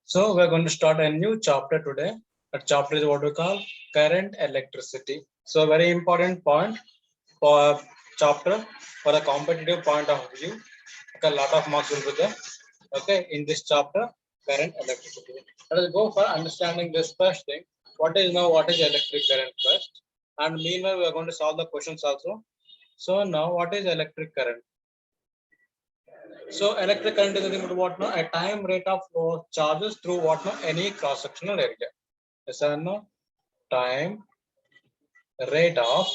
So we're going to start a new chapter today. That chapter is what we call current electricity. So a very important point for chapter for the competitive point of view. Okay, a lot of marks will be there. Okay, in this chapter, current electricity. Let us go for understanding this first thing. What is electric current first? And meanwhile, we are going to solve the questions also. So now, what is electric current? So electric current is nothing but what now? A time rate of flow of charges through what now? Any cross-sectional area. Yes or no? Time rate of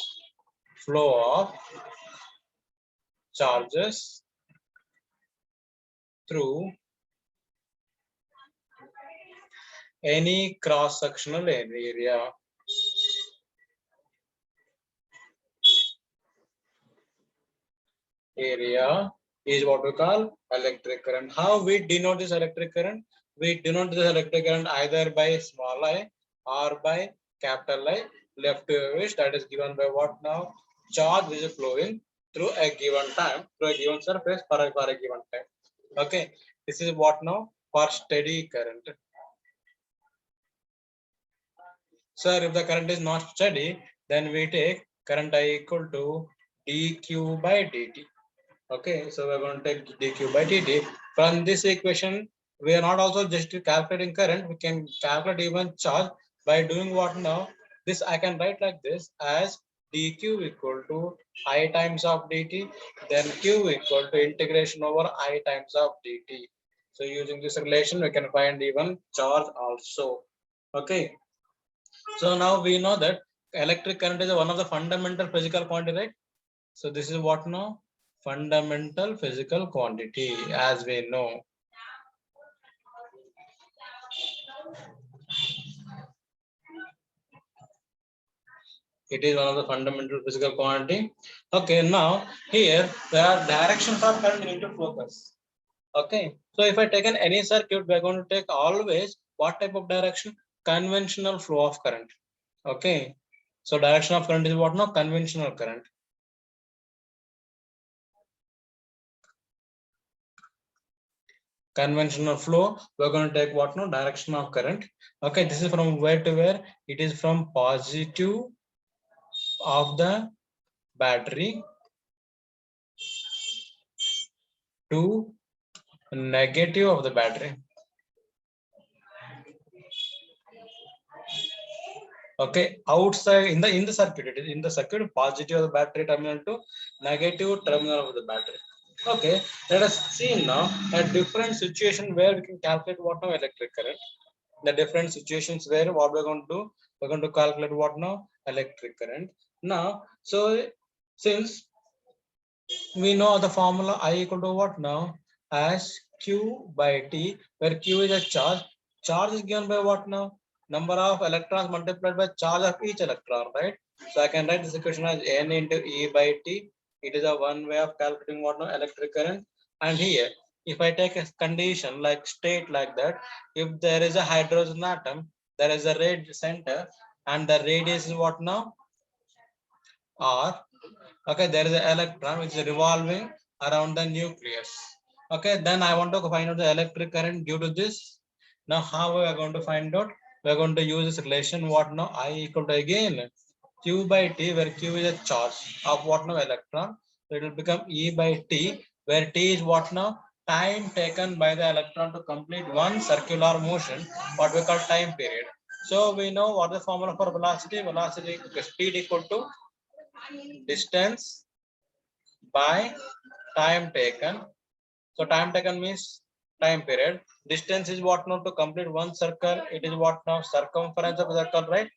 flow of charges through any cross-sectional area. Area is what we call electric current. How we denote this electric current? We denote this electric current either by small I or by capital I. Left to which that is given by what now? Charge is flowing through a given time, through a given surface for a given time. Okay, this is what now? For steady current. Sir, if the current is not steady, then we take current I equal to dq by dt. Okay, so we're going to take dq by dt. From this equation, we are not also just calculating current, we can calculate even charge by doing what now? This I can write like this as dq equal to I times of dt, then q equal to integration over I times of dt. So using this relation, we can find even charge also. Okay. So now we know that electric current is one of the fundamental physical quantity, right? So this is what now? Fundamental physical quantity, as we know. It is one of the fundamental physical quantity. Okay, now here there are directions of current we need to focus. Okay, so if I take any circuit, we are going to take always what type of direction? Conventional flow of current. Okay, so direction of current is what now? Conventional current. Conventional flow, we're going to take what now? Direction of current. Okay, this is from where to where? It is from positive of the battery to negative of the battery. Okay, outside in the circuit, it is in the circuit positive of the battery terminal to negative terminal of the battery. Okay, let us see now a different situation where we can calculate what now? Electric current. The different situations where what we're going to do, we're going to calculate what now? Electric current. Now, so since we know the formula I equal to what now? As Q by T, where Q is a charge. Charge is given by what now? Number of electrons multiplied by charge of each electron, right? So I can write this equation as N into E by T. It is a one way of calculating what now? Electric current. And here, if I take a condition like state like that, if there is a hydrogen atom, there is a red center, and the radius is what now? R. Okay, there is an electron which is revolving around the nucleus. Okay, then I want to find out the electric current due to this. Now, how we are going to find out? We are going to use this relation. What now? I equal to again Q by T, where Q is a charge of what now? Electron. So it will become E by T, where T is what now? Time taken by the electron to complete one circular motion, what we call time period. So we know what the formula for velocity. Velocity, speed equal to distance by time taken. So time taken means time period. Distance is what now? To complete one circle, it is what now? Circumference of the circle, right?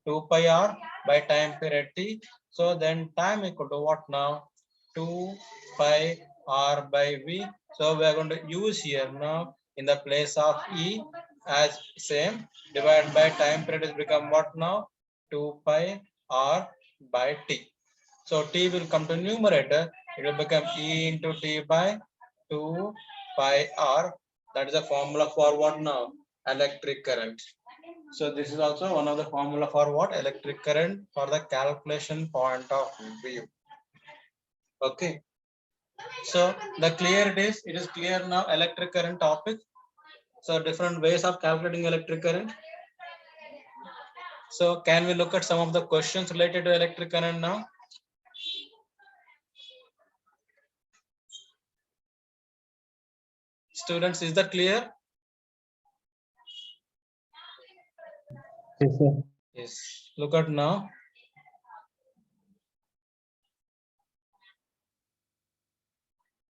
2 pi r by time period t. So then time equal to what now? 2 pi r by v. So we are going to use here now in the place of e as same, divided by time period is become what now? 2 pi r by t. So t will come to numerator, it will become E into t by 2 pi r. That is the formula for what now? Electric current. So this is also one of the formula for what? Electric current for the calculation point of view. Okay. So the clear it is clear now electric current topic. So different ways of calculating electric current. So can we look at some of the questions related to electric current now? Students, is that clear? Yes, sir. Yes. Look at now.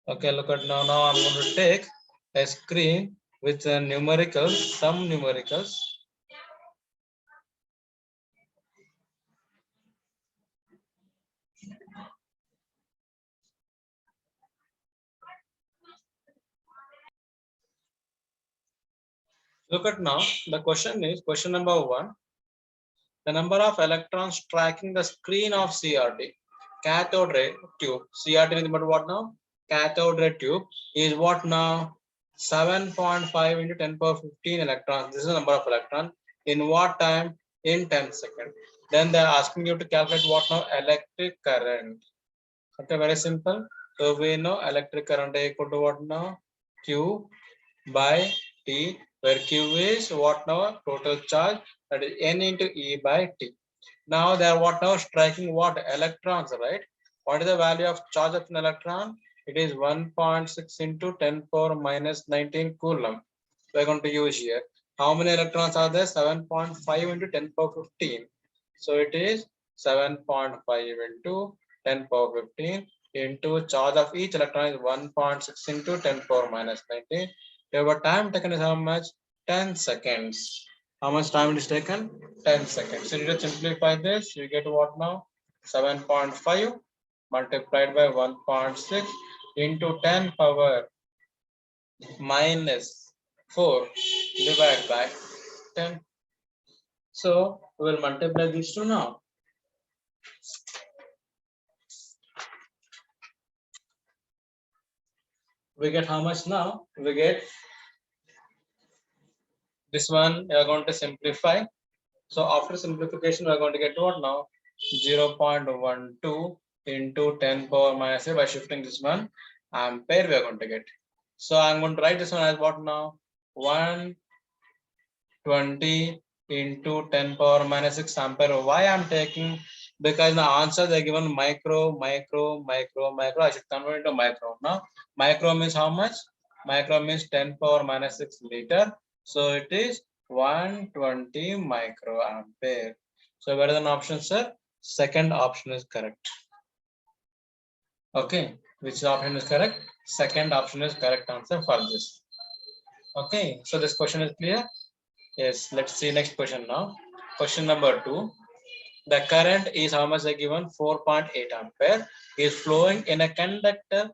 Okay, look at now. Now I'm going to take a screen with numericals, some numericals. Look at now. The question is question number 1. The number of electrons tracking the screen of CRT, cathode ray tube. CRT is about what now? Cathode ray tube is what now? 7.5 into 10 power 15 electrons. This is the number of electrons. In what time? In 10 seconds. Then they are asking you to calculate what now? Electric current. Okay, very simple. So we know electric current is equal to what now? Q by T, where Q is what now? Total charge, that is N into E by T. Now they are what now? Striking what? Electrons, right? What is the value of charge of an electron? It is 1.6 into 10 power minus 19 coulomb. We are going to use here. How many electrons are there? 7.5 into 10 power 15. So it is 7.5 into 10 power 15 into charge of each electron is 1.6 into 10 power minus 19. Your time taken is how much? 10 seconds. How much time it is taken? 10 seconds. So you just simplify this, you get what now? 7.5 multiplied by 1.6 into 10 power minus 4 divided by 10. So we will multiply these two now. We get how much now? We get this one. We are going to simplify. So after simplification, we are going to get what now? 0.12 into 10 power minus 8 by shifting this one ampere we are going to get. So I'm going to write this one as what now? 120 into 10 power minus 6 ampere. Why I'm taking? Because the answer they given micro. I should convert it to micro. Now micro means how much? Micro means 10 power minus 6 liter. So it is 120 microampere. So where is an option, sir? Second option is correct. Okay, which option is correct? Second option is correct answer for this. Okay, so this question is clear. Yes, let's see next question now. Question number 2. The current is how much they given? 4.8 ampere is flowing in a conductor.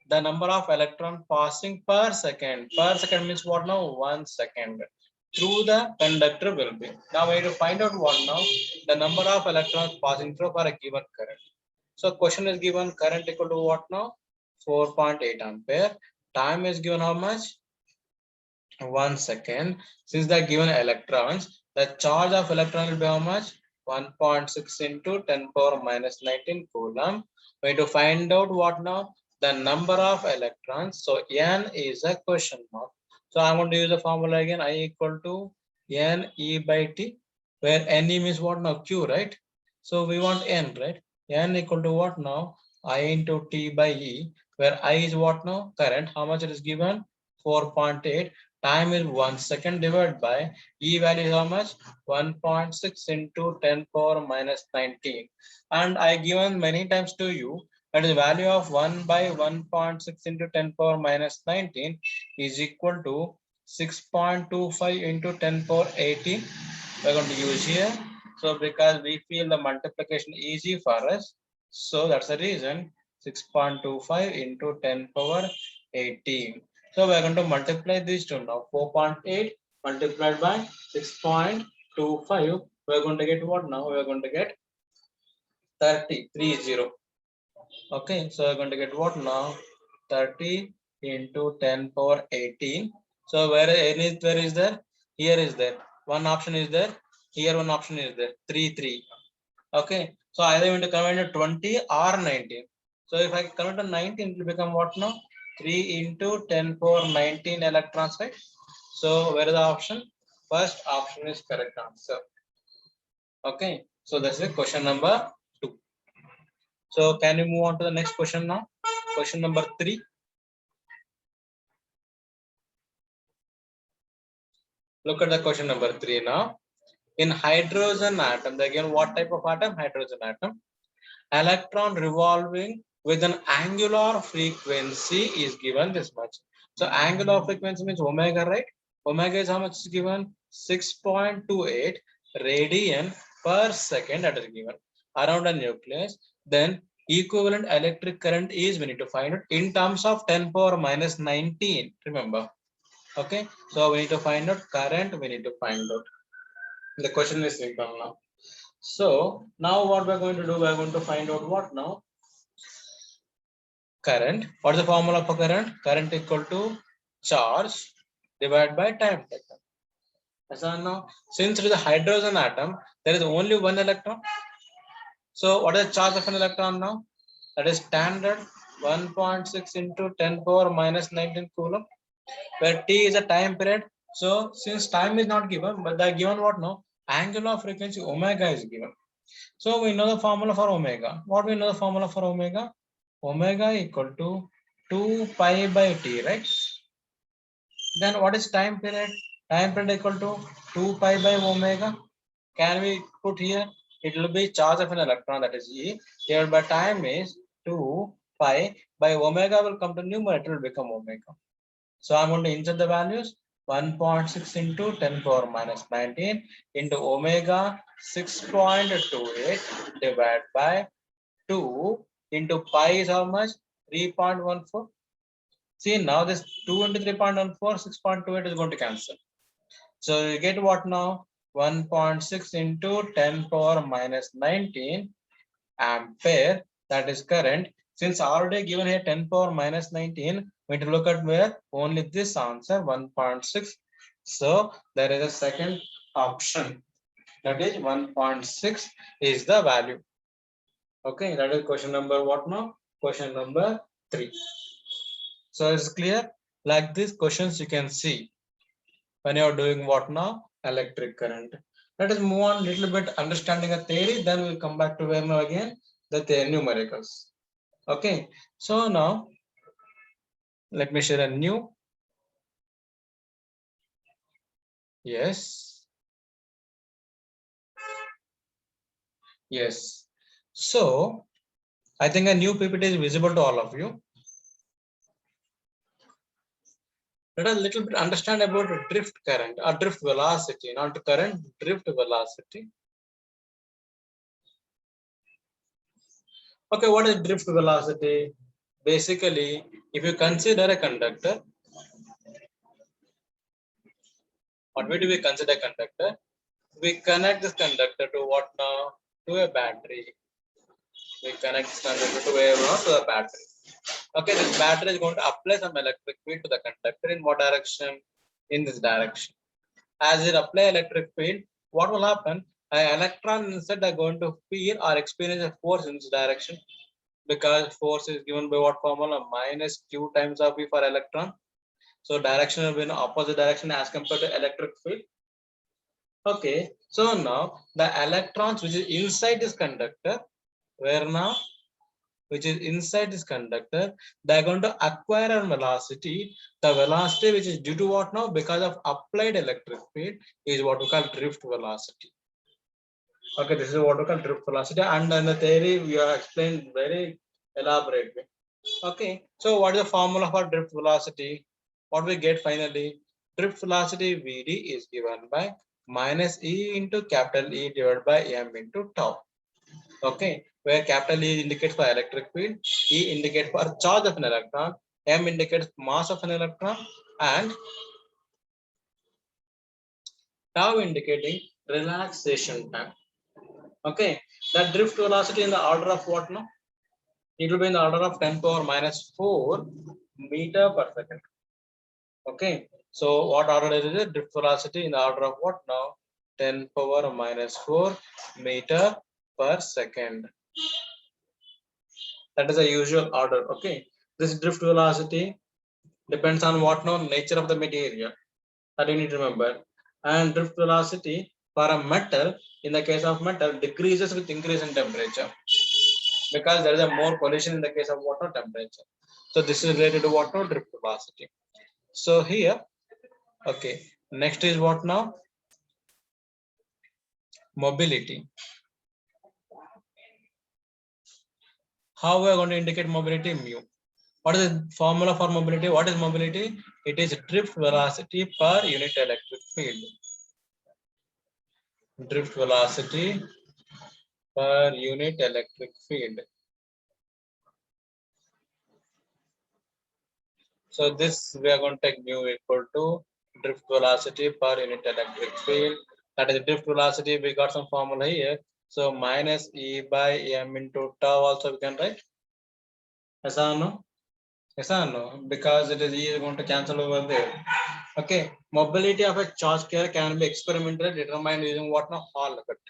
The number of electron passing per second. Per second means what now? 1 second. Through the conductor will be. Now we need to find out what now? The number of electrons passing through for a given current. So question is given current equal to what now? 4.8 ampere. Time is given how much? 1 second. Since they are given electrons, the charge of electron will be how much? 1.6 into 10 power minus 19 coulomb. We need to find out what now? The number of electrons. So N is a question mark. So I'm going to use the formula again. I equal to N E by T, where N E means what now? Q, right? So we want N, right? N equal to what now? I into T by E, where I is what now? Current. How much it is given? 4.8. Time is 1 second divided by E value is how much? 1.6 into 10 power minus 19. And I given many times to you that is value of 1 by 1.6 into 10 power minus 19 is equal to 6.25 into 10 power 18. We're going to use here. So because we feel the multiplication easy for us, so that's the reason 6.25 into 10 power 18. So we're going to multiply these two now. 4.8 multiplied by 6.25. We're going to get what now? We're going to get 30. Okay, so we're going to get what now? 30 into 10 power 18. So where is there? Here is there. One option is there. Here one option is there. 3. Okay, so either you want to convert to 20 or 19. So if I convert to 19, it will become what now? 3 into 10 power 19 electrons, right? So where is the option? First option is correct answer. Okay, so this is question number 2. So can you move on to the next question now? Question number 3. Look at the question number 3 now. In hydrogen atom, again, what type of atom? Hydrogen atom. Electron revolving with an angular frequency is given this much. So angular frequency means omega, right? Omega is how much is given? 6.28 radian per second, that is given around a nucleus. Then equivalent electric current is, we need to find it in terms of 10 power minus 19. Remember. Okay. So we need to find out current. We need to find out. The question is simple now. So now what we're going to do, we're going to find out what now? Current. What is the formula for current? Current equal to charge divided by time taken. So now, since it is a hydrogen atom, there is only one electron. So what is the charge of an electron now? That is standard 1.6 into 10 power minus 19 coulomb, where t is a time period. So since time is not given, but they are given what now? Angular frequency omega is given. So we know the formula for omega. What we know the formula for omega? Omega equal to 2 pi by t, right? Then what is time period? Time period equal to 2 pi by omega. Can we put here? It will be charge of an electron, that is E. Here by time is 2 pi by omega will come to numerator, will become omega. So I'm going to insert the values. 1.6 into 10 power minus 19 into omega 6.28 divided by 2 into pi is how much? 3.14. See, now this 2 into 3.14, 6.28 is going to cancel. So you get what now? 1.6 into 10 power minus 19 ampere, that is current. Since already given here 10 power minus 19, we need to look at where only this answer 1.6. So there is a second option, that is 1.6 is the value. Okay, that is question number what now? Question number 3. So it's clear. Like these questions you can see when you are doing what now? Electric current. Let us move on a little bit understanding a theory, then we'll come back to where now again the numericals. Okay, so now let me share a new. Yes. Yes. So I think a new PPT is visible to all of you. Let us a little bit understand about drift current or drift velocity, not current, drift velocity. Okay, what is drift velocity? Basically, if you consider a conductor, what way do we consider conductor? We connect this conductor to what now? To a battery. We connect this conductor to a battery. Okay, this battery is going to apply some electric field to the conductor in what direction? In this direction. As it apply electric field, what will happen? An electron inside are going to feel or experience a force in this direction, because force is given by what formula? Minus q times of v for electron. So direction will be in opposite direction as compared to electric field. Okay, so now the electrons which is inside this conductor, where now? Which is inside this conductor, they are going to acquire a velocity. The velocity which is due to what now? Because of applied electric field is what we call drift velocity. Okay, this is what we call drift velocity, and in the theory we have explained very elaborately. Okay, so what is the formula for drift velocity? What we get finally? Drift velocity Vd is given by minus E into capital E divided by m into tau. Okay, where capital E indicates for electric field, E indicates for charge of an electron, m indicates mass of an electron, and tau indicating relaxation time. Okay, that drift velocity in the order of what now? It will be in the order of 10 power minus 4 meter per second. Okay, so what order is it? Drift velocity in the order of what now? 10 power minus 4 meter per second. That is a usual order. Okay, this drift velocity depends on what now? Nature of the material. That you need to remember. And drift velocity for a metal, in the case of metal, decreases with increase in temperature, because there is a more pollution in the case of water temperature. So this is related to water drift velocity. So here, okay, next is what now? Mobility. How we are going to indicate mobility? Mu. What is the formula for mobility? What is mobility? It is drift velocity per unit electric field. Drift velocity per unit electric field. So this we are going to take mu equal to drift velocity per unit electric field. That is drift velocity. We got some formula here. So minus E by m into tau also we can write. Yes or no? Yes or no? Because it is E is going to cancel over there. Okay. Mobility of a charge carrier can be experimentally determined using what now? Hall effect.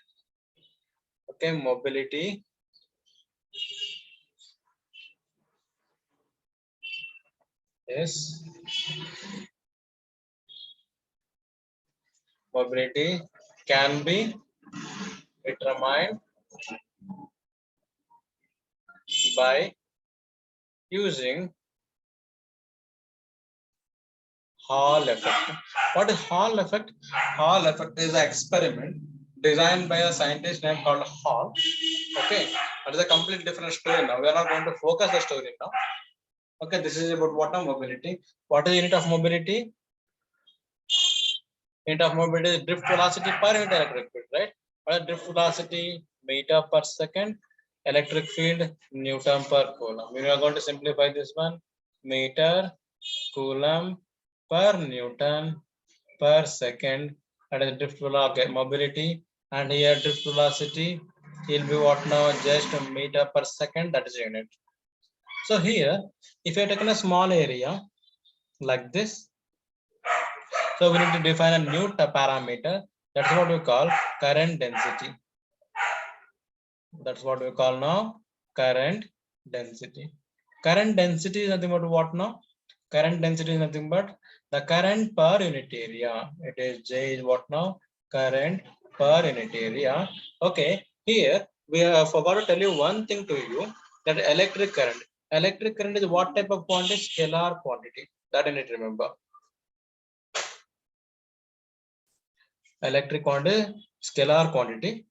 Okay. Mobility. Yes. Mobility can be determined by using Hall effect. What is Hall effect? Hall effect is an experiment designed by a scientist named called Hall. Okay, that is a completely different story now. We are not going to focus the story now. Okay, this is about water mobility. What is the unit of mobility? Unit of mobility is drift velocity per unit electric field, right? What is drift velocity? Meter per second. Electric field, Newton per coulomb. We are going to simplify this one. Meter, coulomb per Newton per second. That is drift velocity, mobility, and here drift velocity will be what now? Just a meter per second. That is unit. So here, if you have taken a small area like this, so we need to define a new parameter. That's what we call current density. That's what we call now current density. Current density is nothing but what now? Current density is nothing but the current per unit area. It is J is what now? Current per unit area. Okay, here we have forgot to tell you one thing to you, that electric current. Electric current is what type of quantity? Scalar quantity. That you need to remember. Electric quantity, scalar quantity.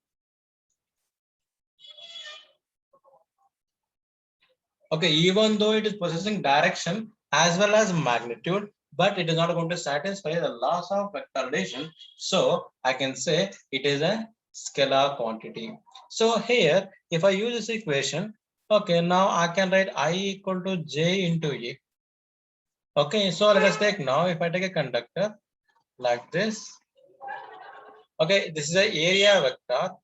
Okay, even though it is possessing direction as well as magnitude, but it is not going to satisfy the laws of vector addition. So I can say it is a scalar quantity. So here, if I use this equation, okay, now I can write I equal to J into E. Okay, so let us take now, if I take a conductor like this, okay, this is the area vector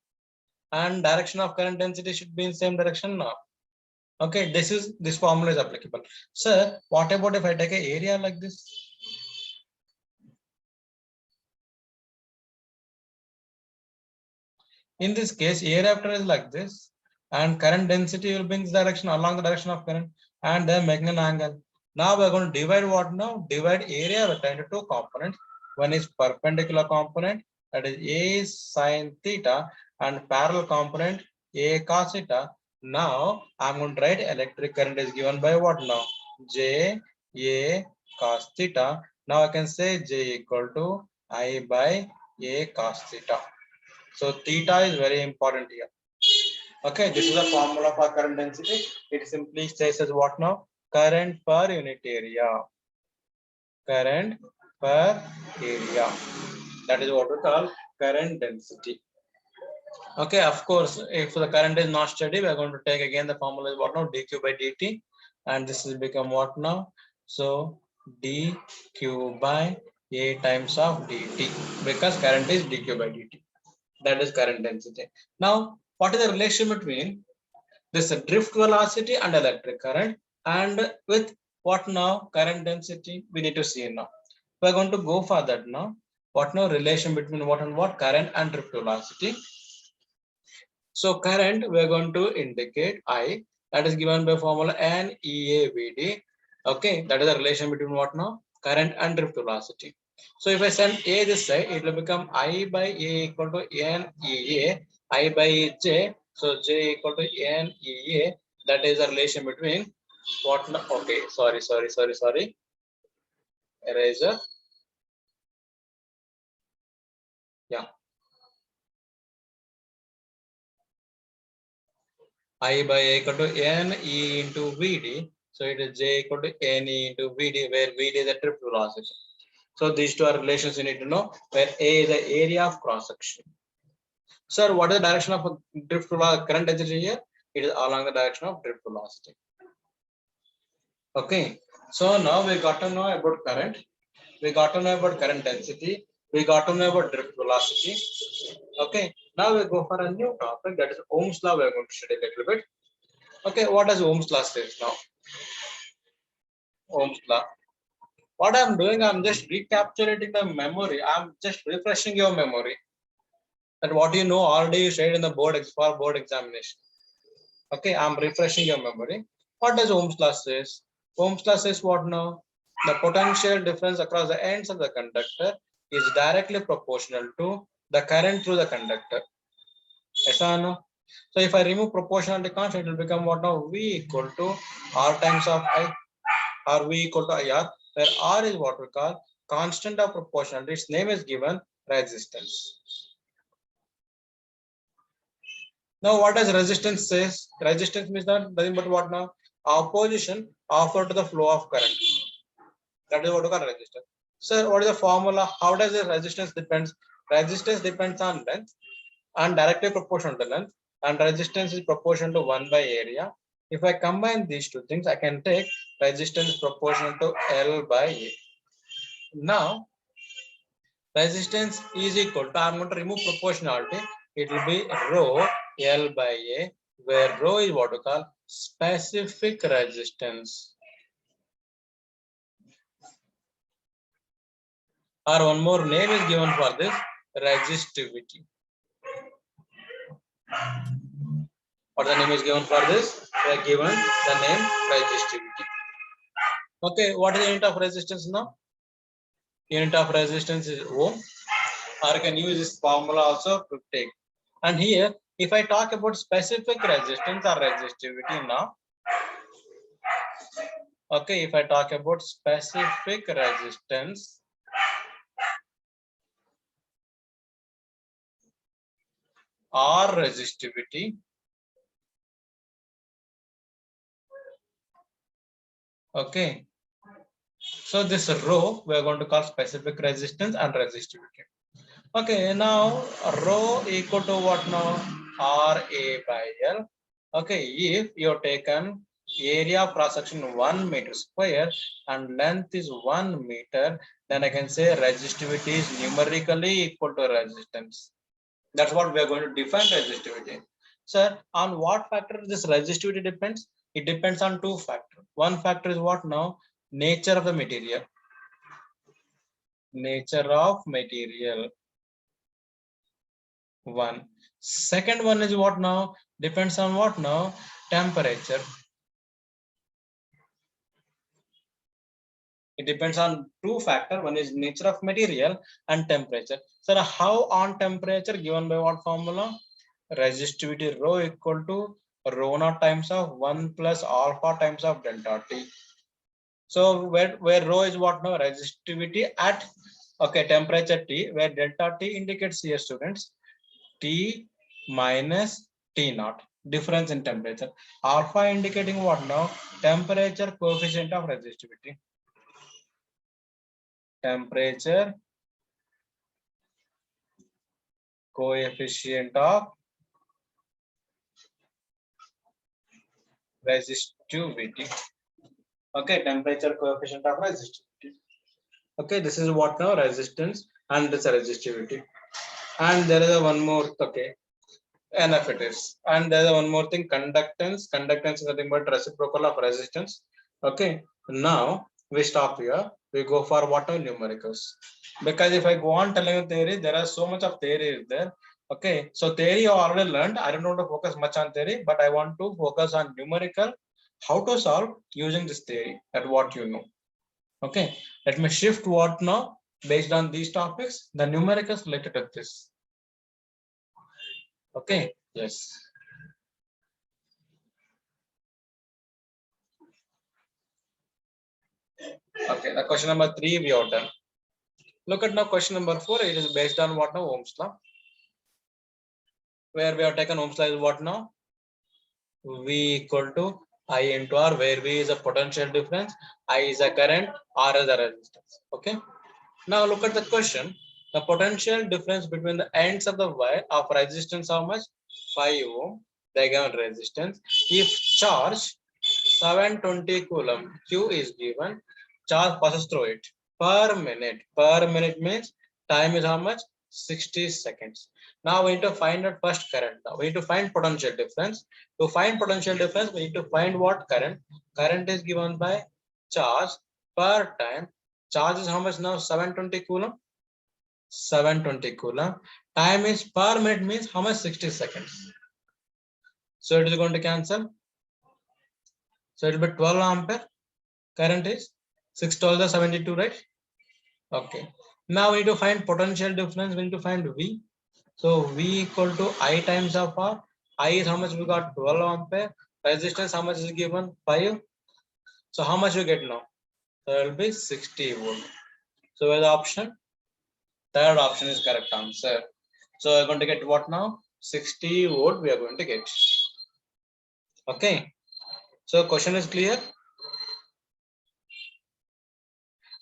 and direction of current density should be in same direction now. Okay, this formula is applicable. Sir, what about if I take an area like this? In this case, area vector is like this, and current density will be in this direction, along the direction of current, and then making an angle. Now we are going to divide what now? Divide area vector into two components. One is perpendicular component, that is A sine theta, and parallel component A cos theta. Now I'm going to write electric current is given by what now? J A cos theta. Now I can say J equal to I by A cos theta. So theta is very important here. Okay, this is the formula for current density. It simply says as what now? Current per unit area. Current per area. That is what we call current density. Okay, of course, if the current is not steady, we are going to take again the formula is what now? dq by dt, and this will become what now? So dq by a times of dt, because current is dq by dt. That is current density. Now, what is the relation between this drift velocity and electric current, and with what now? Current density? We need to see now. We are going to go for that now. What now? Relation between what and what? Current and drift velocity. So current, we are going to indicate I, that is given by formula NEAVD. Okay, that is the relation between what now? Current and drift velocity. So if I send A this side, it will become I by A equal to N EA, I by J. So J equal to N EA. That is the relation between what? Okay, sorry. Eraser. Yeah. I by A equal to N E into VD. So it is J equal to N E into VD, where VD is the drift velocity. So these two are relations you need to know, where A is the area of cross section. Sir, what is the direction of drift velocity current density here? It is along the direction of drift velocity. Okay. So now we got to know about current. We got to know about current density. We got to know about drift velocity. Okay. Now we go for a new topic, that is Ohm's law. We are going to study a little bit. Okay. What does Ohm's law say now? Ohm's law. What I'm doing, I'm just recapitulating the memory. I'm just refreshing your memory. That what you know already you studied in the board examination. Okay, I'm refreshing your memory. What does Ohm's law says? Ohm's law says what now? The potential difference across the ends of the conductor is directly proportional to the current through the conductor. Yes or no? So if I remove proportionality constant, it will become what now? V equal to R times of I, or V equal to IR, where R is what we call constant of proportionality. Its name is given resistance. Now, what does resistance says? Resistance means nothing but what now? Opposition offered to the flow of current. That is what we call resistance. Sir, what is the formula? How does the resistance depends? Resistance depends on length and directly proportional to length, and resistance is proportional to 1 by area. If I combine these two things, I can take resistance proportional to L by A. Now, resistance is equal to, I'm going to remove proportionality. It will be rho L by A, where rho is what we call specific resistance. Or one more name is given for this, resistivity. What the name is given for this? They are given the name resistivity. Okay, what is the unit of resistance now? Unit of resistance is ohm, or you can use this formula also to take. And here, if I talk about specific resistance or resistivity now, okay, if I talk about specific resistance or resistivity, okay, so this rho we are going to call specific resistance and resistivity. Okay, now rho equal to what now? RA by L. Okay, if you have taken area of cross section 1 meter square and length is 1 meter, then I can say resistivity is numerically equal to resistance. That's what we are going to define resistivity. Sir, on what factor this resistivity depends? It depends on two factors. One factor is what now? Nature of the material. Nature of material. One. Second one is what now? Depends on what now? Temperature. It depends on two factors. One is nature of material and temperature. So how on temperature given by what formula? Resistivity rho equal to rho naught times of 1 plus alpha times of delta T. So where rho is what now? Resistivity at temperature T, where delta T indicates here students T minus T naught, difference in temperature. Alpha indicating what now? Temperature coefficient of resistivity. Temperature coefficient of resistivity. Okay, temperature coefficient of resistivity. Okay, this is what now? Resistance and this resistivity. And there is one more, okay, enough it is. And there is one more thing, conductance. Conductance is nothing but reciprocal of resistance. Okay, now we stop here. We go for what are numericals. Because if I go on telling you theory, there are so much of theory there. Okay, so theory you already learned. I don't want to focus much on theory, but I want to focus on numerical, how to solve using this theory, at what you know. Okay, let me shift what now based on these topics, the numericals related to this. Okay, yes. Okay, the question number 3 we have done. Look at now question number 4. It is based on what now? Ohm's law. Where we have taken Ohm's law is what now? V equal to I into R, where V is a potential difference, I is a current, R is a resistance. Okay. Now look at the question. The potential difference between the ends of the wire of resistance how much? 5 ohm. They given resistance. If charge 720 coulomb Q is given, charge passes through it per minute. Per minute means time is how much? 60 seconds. Now we need to find out first current. Now we need to find potential difference. To find potential difference, we need to find what current. Current is given by charge per time. Charge is how much now? 720 coulomb. 720 coulomb. Time is per minute means how much? 60 seconds. So it is going to cancel. So it will be 12 ampere. Current is 6 12 72, right? Okay. Now we need to find potential difference. We need to find V. So V equal to I times of R. I is how much we got? 12 ampere. Resistance how much is given? 5. So how much you get now? So it will be 60 volt. So where the option? Third option is correct answer. So we're going to get what now? 60 volt we are going to get. Okay. So question is clear.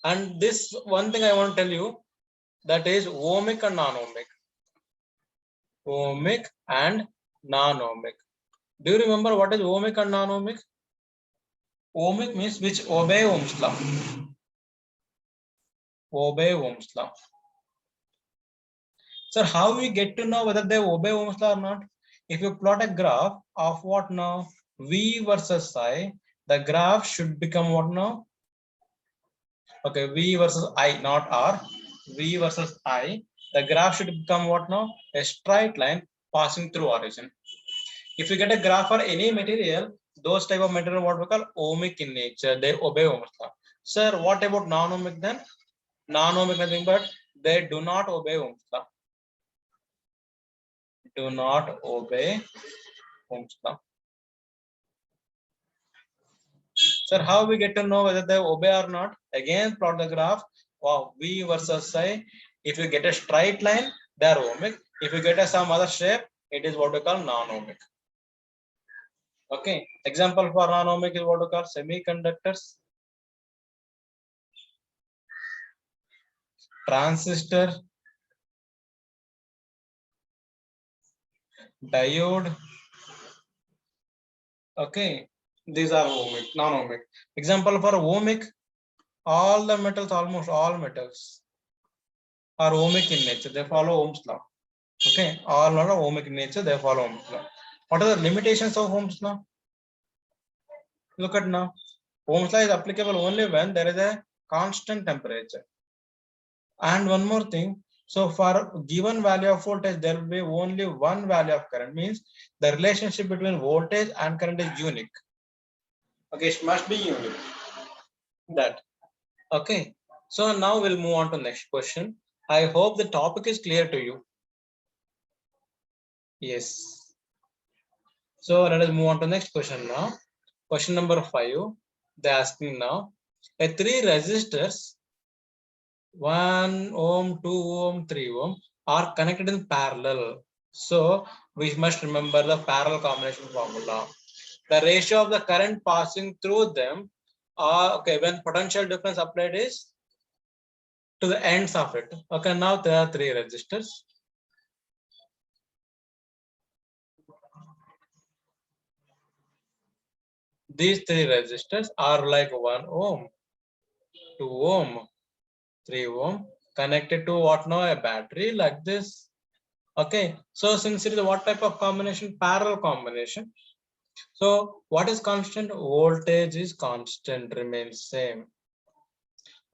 And this one thing I want to tell you, that is ohmic and non-ohmic. Ohmic and non-ohmic. Do you remember what is ohmic and non-ohmic? Ohmic means which obey Ohm's law. Obey Ohm's law. Sir, how we get to know whether they obey Ohm's law or not? If you plot a graph of what now? V versus I, the graph should become what now? Okay, V versus I, not R. V versus I. The graph should become what now? A straight line passing through origin. If you get a graph for any material, those type of material what we call ohmic in nature, they obey Ohm's law. Sir, what about non-ohmic then? Non-ohmic nothing but they do not obey Ohm's law. Do not obey Ohm's law. Sir, how we get to know whether they obey or not? Again, plot the graph of V versus I. If you get a straight line, they are ohmic. If you get some other shape, it is what we call non-ohmic. Okay. Example for non-ohmic is what we call semiconductors, transistor, diode. Okay. These are ohmic, non-ohmic. Example for ohmic, all the metals, almost all metals are ohmic in nature. They follow Ohm's law. Okay. All are ohmic in nature. They follow Ohm's law. What are the limitations of Ohm's law? Look at now. Ohm's law is applicable only when there is a constant temperature. And one more thing. So for given value of voltage, there will be only one value of current. Means the relationship between voltage and current is unique. Okay, it must be unique. That. Okay. So now we'll move on to next question. I hope the topic is clear to you. Yes. So let us move on to next question now. Question number 5. They're asking now. A 3 resistors, 1 ohm, 2 ohm, 3 ohm, are connected in parallel. So we must remember the parallel combination formula. The ratio of the current passing through them, okay, when potential difference applied is to the ends of it. Okay, now there are 3 resistors. These 3 resistors are like 1 ohm, 2 ohm, 3 ohm connected to what now? A battery like this. Okay, so since it is what type of combination? Parallel combination. So what is constant? Voltage is constant, remains same.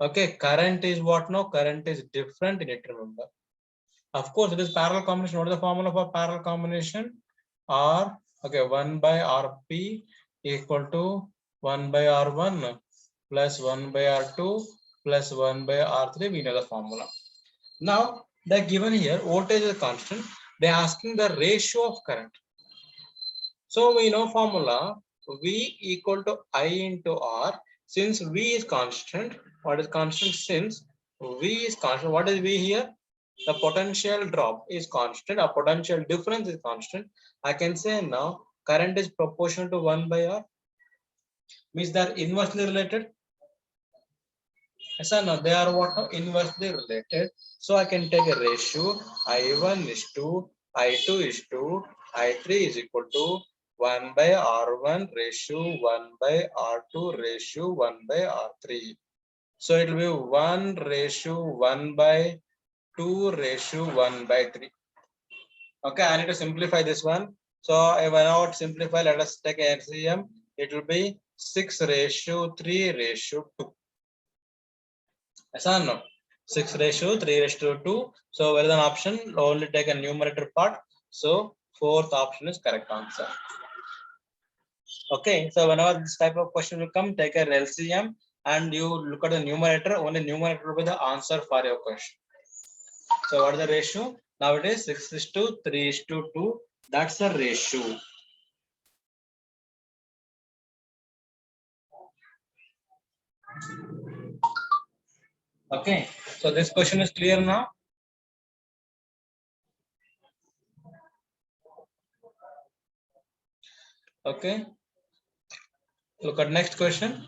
Okay, current is what now? Current is different, you need to remember. Of course, it is parallel combination. What is the formula for parallel combination? R, okay, 1 by Rp equal to 1 by R1 plus 1 by R2 plus 1 by R3. We know the formula. Now, they're given here voltage is constant. They're asking the ratio of current. So we know formula V equal to I into R. Since V is constant, what is constant? Since V is constant, what is V here? The potential drop is constant, a potential difference is constant. I can say now current is proportional to 1 by R. Means they are inversely related. Yes or no? They are what? Inversely related. So I can take a ratio I1 is to I2 is to I3 is equal to 1 by R1 ratio 1 by R2 ratio 1 by R3. So it will be 1 ratio 1 by 2 ratio 1 by 3. Okay, I need to simplify this one. So if I now simplify, let us take LCM. It will be 6 ratio 3 ratio 2. Yes or no? 6 ratio 3 ratio 2. So where is an option? Only take a numerator part. So fourth option is correct answer. Okay, so whenever this type of question will come, take a LCM and you look at the numerator. Only numerator will be the answer for your question. So what is the ratio? Now it is 6 is to 3 is to 2. That's the ratio. Okay, so this question is clear now. Okay, look at next question.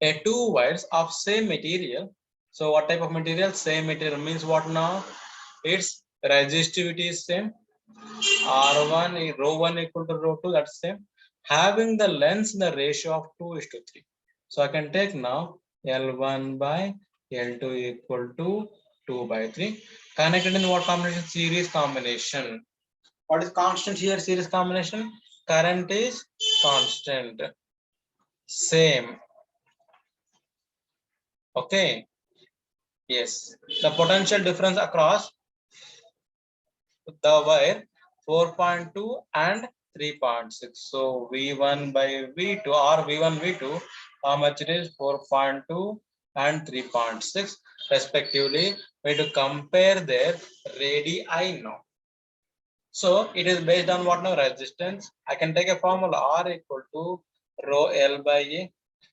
A two wires of same material. So what type of material? Same material means what now? Its resistivity is same. R1 rho 1 equal to rho 2, that's same. Having the lengths in the ratio of 2 is to 3. So I can take now L1 by L2 equal to 2 by 3. Connected in what combination? Series combination. What is constant here? Series combination. Current is constant. Same. Okay. Yes. The potential difference across the wire 4.2 and 3.6. So V1 by V2 or V1 V2, how much it is? 4.2 and 3.6 respectively. We have to compare their radii now. So it is based on what now? Resistance. I can take a formula R equal to rho L by A,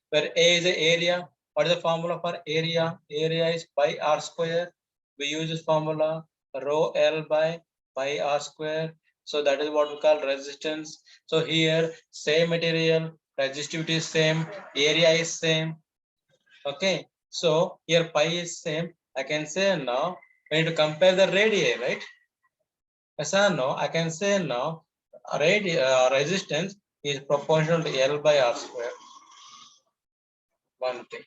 where A is the area. What is the formula for area? Area is pi R square. We use this formula rho L by pi R square. So that is what we call resistance. So here same material, resistivity is same, area is same. Okay. So here pi is same. I can say now we need to compare the radii, right? Yes or no? I can say now resistance is proportional to L by R square. One thing.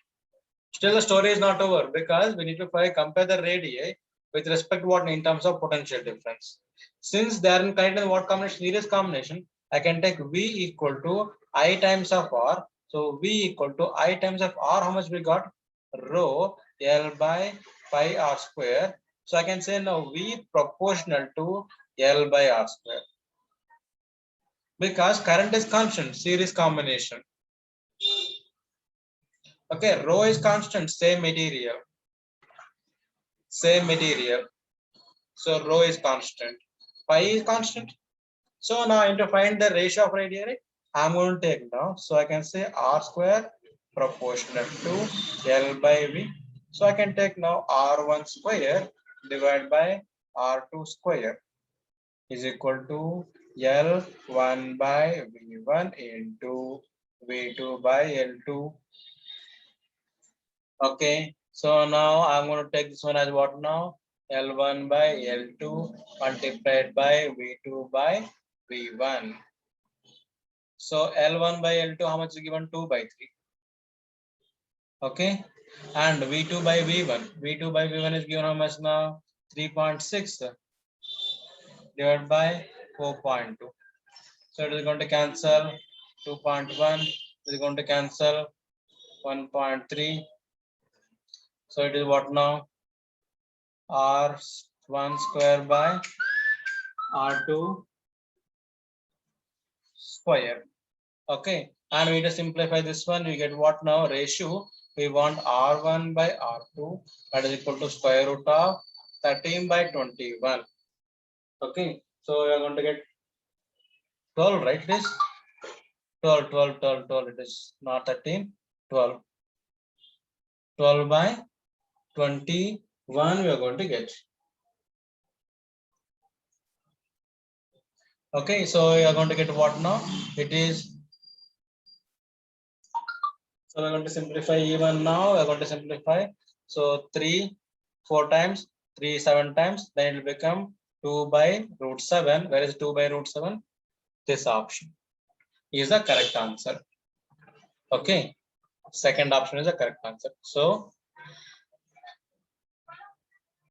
Still the story is not over because we need to compare the radii with respect to what in terms of potential difference. Since they are in kind of what combination? Series combination, I can take V equal to I times of R. So V equal to I times of R, how much we got? Rho L by pi R square. So I can say now V proportional to L by R square. Because current is constant, series combination. Okay, rho is constant, same material. Same material. So rho is constant. Pi is constant. So now I need to find the ratio of radii. I'm going to take now. So I can say R square proportional to L by V. So I can take now R1 square divided by R2 square is equal to L1 by V1 into V2 by L2. Okay, so now I'm going to take this one as what now? L1 by L2 multiplied by V2 by V1. So L1 by L2, how much is given? 2 by 3. Okay, and V2 by V1. V2 by V1 is given how much now? 3.6 divided by 4.2. So it is going to cancel 2.1. It is going to cancel 1.3. So it is what now? R1 square by R2 square. Okay, and we just simplify this one. We get what now? Ratio we want R1 by R2, that is equal to square root of 13 by 21. Okay, so we are going to get 12, right? It is 12, 12, 12, 12. It is not 13, 12. 12 by 21 we are going to get. Okay, so we are going to get what now? It is, so we're going to simplify even now. We're going to simplify. So 3, 4 times, 3, 7 times, then it will become 2 by root 7. Where is 2 by root 7? This option is the correct answer. Okay, second option is the correct answer. So